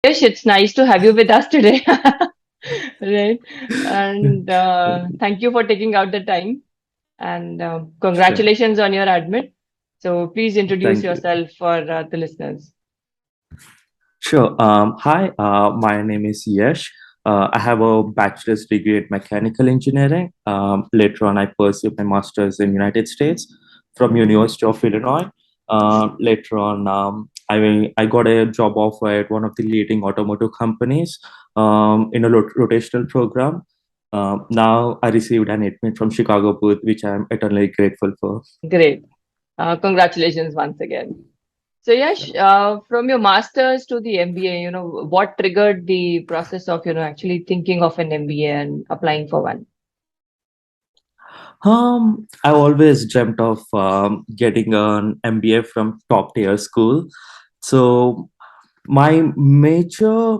Yes, it's nice to have you with us today. Right. And thank you for taking out the time. And Sure. congratulations on your admit. So please introduce Thank you. yourself for the listeners. Sure. Hi, my name is Yash. I have a bachelor's degree in mechanical engineering. Later on, I pursued my master's in United States from University of Illinois. Later on, I got a job offer at one of the leading automotive companies in a rotational program. Now I received an admit from Chicago booth, which I'm eternally grateful for. Great. Congratulations once again. So Yash, from your master's to the MBA, what triggered the process of, actually thinking of an MBA and applying for one? I always dreamt of getting an MBA from top tier school. So my major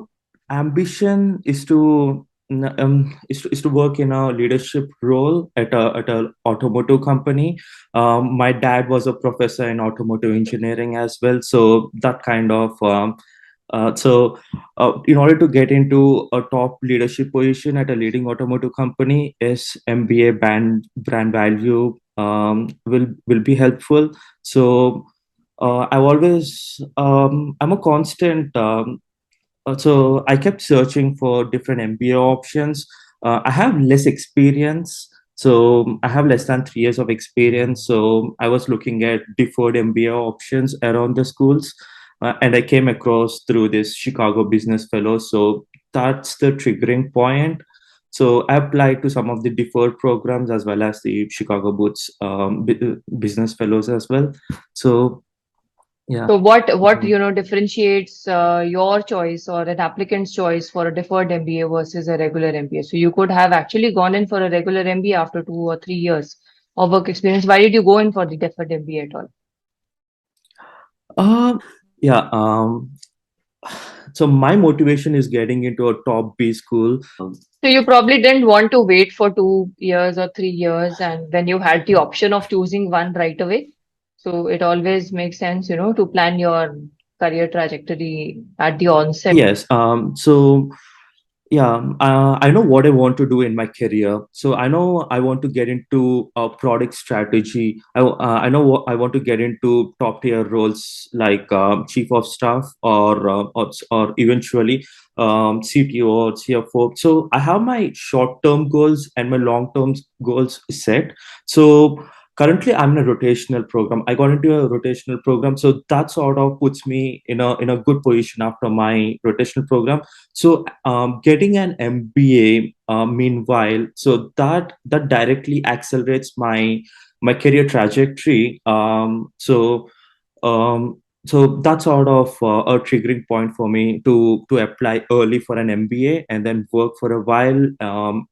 ambition is to work in a leadership role at a automotive company. My dad was a professor in automotive engineering as well, so that kind of in order to get into a top leadership position at a leading automotive company, is MBA brand value will be helpful. So I'm a constant. So I kept searching for different MBA options. I have less experience. So I have less than 3 years of experience. So I was looking at deferred MBA options around the schools. And I came across through this Chicago Business Fellow. So that's the triggering point. So I applied to some of the deferred programs as well as the Chicago Boots Business Fellows as well. So yeah. So what differentiates your choice or an applicant's choice for a deferred MBA versus a regular MBA? So you could have actually gone in for a regular MBA after 2 or 3 years of work experience. Why did you go in for the deferred MBA at all? Uh, yeah. So my motivation is getting into a top B school. So you probably didn't want to wait for 2 years or 3 years, and then you had the option of choosing one right away. So it always makes sense, to plan your career trajectory at the onset. Yes. So yeah, I know what I want to do in my career. So I know I want to get into product strategy. I know what I want to get into top tier roles like chief of staff or eventually CTO or CFO. So I have my short term goals and my long term goals set. So currently I'm in a rotational program. I got into a rotational program, so that sort of puts me in a good position after my rotational program. So getting an MBA, meanwhile, so that directly accelerates my career trajectory. Um, so that's sort of a triggering point for me to apply early for an MBA and then work for a while.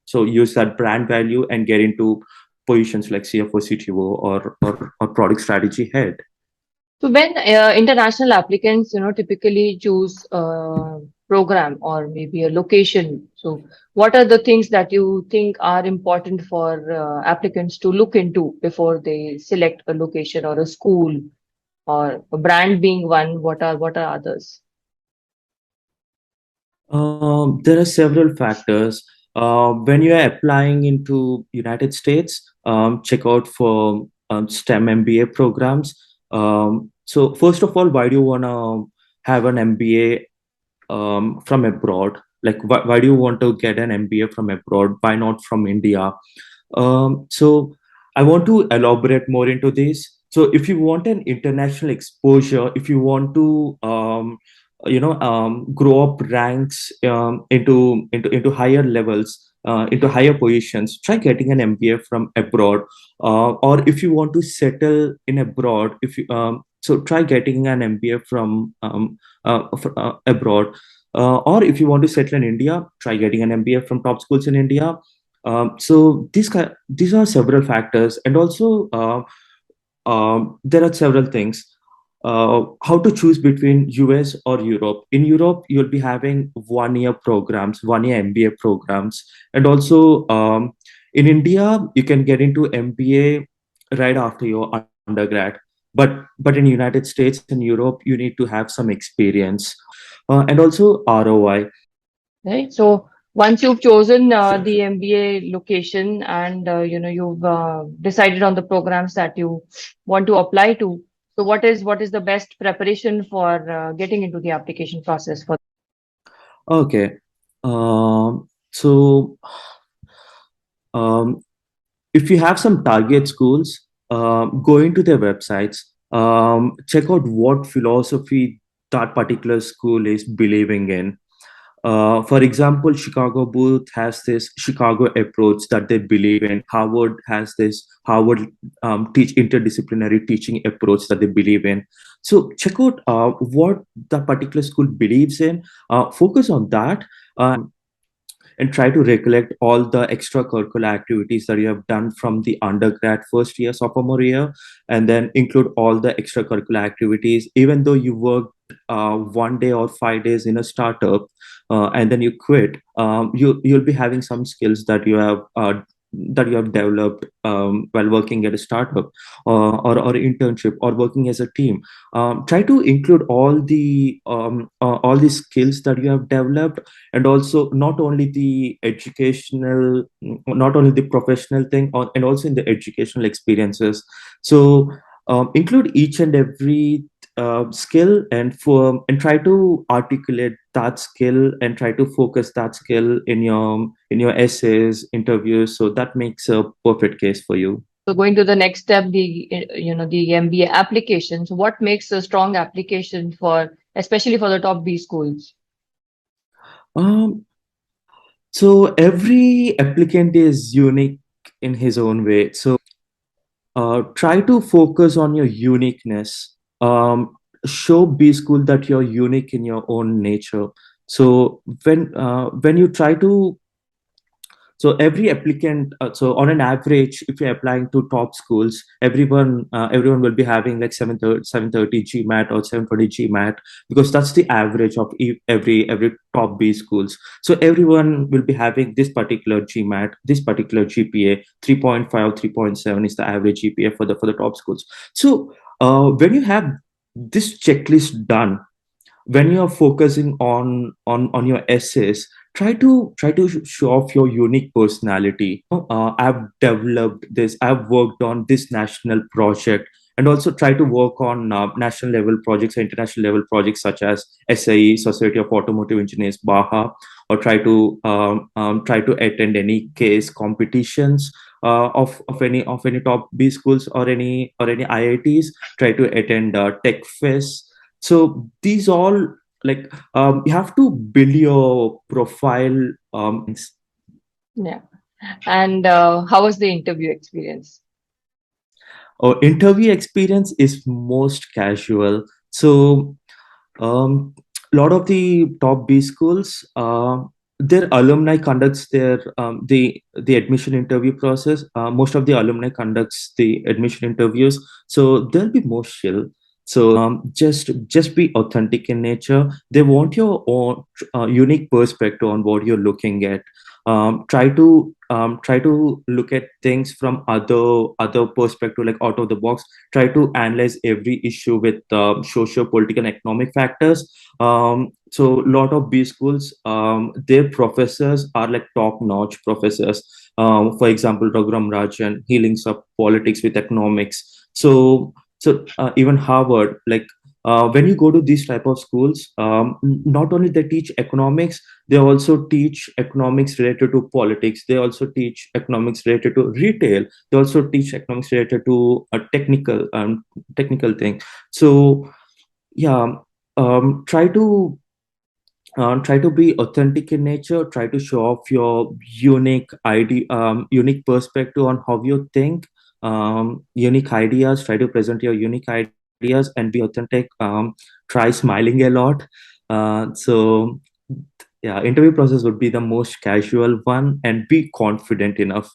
So use that brand value and get into positions like CFO, CTO, or product strategy head. So when international applicants, typically choose a program or maybe a location. So what are the things that you think are important for applicants to look into before they select a location or a school or a brand being one? What are others? There are several factors. When you are applying into United States, check out for STEM MBA programs. So first of all, why do you want to have an MBA from abroad? Like, why do you want to get an MBA from abroad? Why not from India? So I want to elaborate more into this. So if you want an international exposure, if you want to grow up ranks into higher levels, into higher positions, try getting an MBA from abroad. Or if you want to settle in abroad, if you so try getting an MBA from abroad. Or if you want to settle in India, try getting an MBA from top schools in India. So these are several factors, and also there are several things. How to choose between US or Europe? In Europe, you'll be having 1 year programs, 1 year MBA programs, and also in India, you can get into MBA right after your undergrad. but in United States and Europe, you need to have some experience, and also ROI. Right. So once you've chosen the MBA location and you've decided on the programs that you want to apply to. So what is the best preparation for getting into the application process for? Okay. So um, if you have some target schools, go into their websites, check out what philosophy that particular school is believing in. For example, Chicago Booth has this Chicago approach that they believe in. Harvard has this Harvard teach interdisciplinary teaching approach that they believe in. So check out what the particular school believes in. Focus on that. And try to recollect all the extracurricular activities that you have done from the undergrad first year, sophomore year, and then include all the extracurricular activities, even though you worked 1 day or 5 days in a startup, and then you quit. You'll be having some skills that you have developed while working at a startup, or internship, or working as a team. Try to include all the skills that you have developed, and also not only the professional thing, and also in the educational experiences. So include each and every skill, and try to articulate that skill, and try to focus that skill in your essays, interviews, so that makes a perfect case for you. So going to the next step, the MBA application. So what makes a strong application for, especially for the top B schools? um, so every applicant is unique in his own way, so try to focus on your uniqueness. Show B school that you're unique in your own nature. So when you try to, so every applicant, so on an average, if you're applying to top schools, everyone will be having like 730 GMAT or 720 GMAT, because that's the average of every top B schools. So everyone will be having this particular GMAT, this particular GPA. 3.5, 3.7 is the average GPA for the top schools. So when you have this checklist done, when you're focusing on your essays, try to show off your unique personality. I've developed this, I've worked on this national project, and also try to work on national level projects or international level projects such as SAE, Society of Automotive Engineers, BAHA, or try to attend any case competitions of any top B schools, or any IITs. Try to attend tech fest. So these all, like, you have to build your profile. Yeah. And how was the interview experience? Interview experience is most casual. So a lot of the top B schools, their alumni conducts the admission interview process. Most of the alumni conducts the admission interviews, so they'll be more chill. So just be authentic in nature. They want your own unique perspective on what you're looking at. Try to look at things from other perspective, like out of the box. Try to analyze every issue with socio political and economic factors. So a lot of B schools, their professors are like top notch professors. For example, Raghuram Rajan, he links up politics with economics. So even Harvard, like, when you go to these type of schools, not only they teach economics, they also teach economics related to politics. They also teach economics related to retail. They also teach economics related to a technical thing. So yeah, try to be authentic in nature. Try to show off your unique perspective on how you think, unique ideas. Try to present your unique ideas and be authentic. Try smiling a lot. So yeah, interview process would be the most casual one, and be confident enough.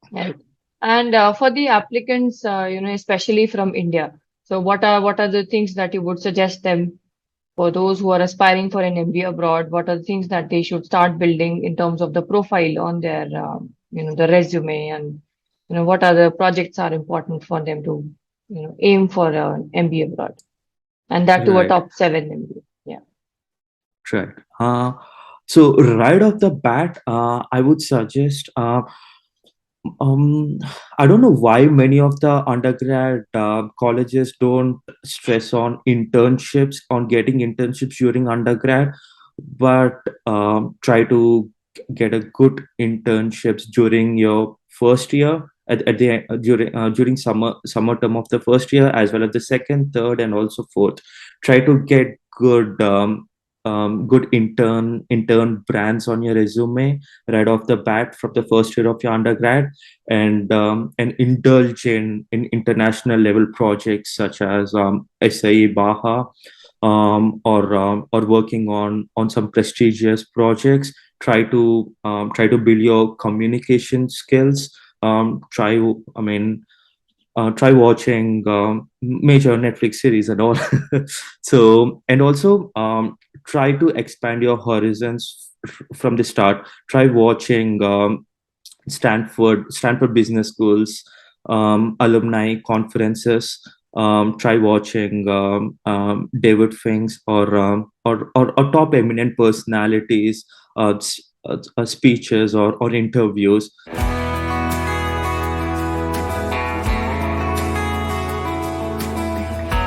Right. And for the applicants, especially from India, so what are the things that you would suggest them for those who are aspiring for an MBA abroad? What are the things that they should start building in terms of the profile on their, the resume, and what are the projects are important for them to aim for an MBA abroad, and that to a Right. top 7 MBA. Yeah. Right. So right off the bat, I would suggest Um, I don't know why many of the undergrad colleges don't stress on internships, on getting internships during undergrad, but try to get a good internships during your first year at the during summer term of the first year, as well as the second, third, and also fourth. Try to get good intern brands on your resume right off the bat from the first year of your undergrad, and indulge in international level projects such as SAE Baha, or working on some prestigious projects. Try to build your communication skills. Try watching major Netflix series and all. So, and also try to expand your horizons from the start. Try watching Stanford Business Schools alumni conferences. Try watching David Fink's or top eminent personalities speeches or interviews.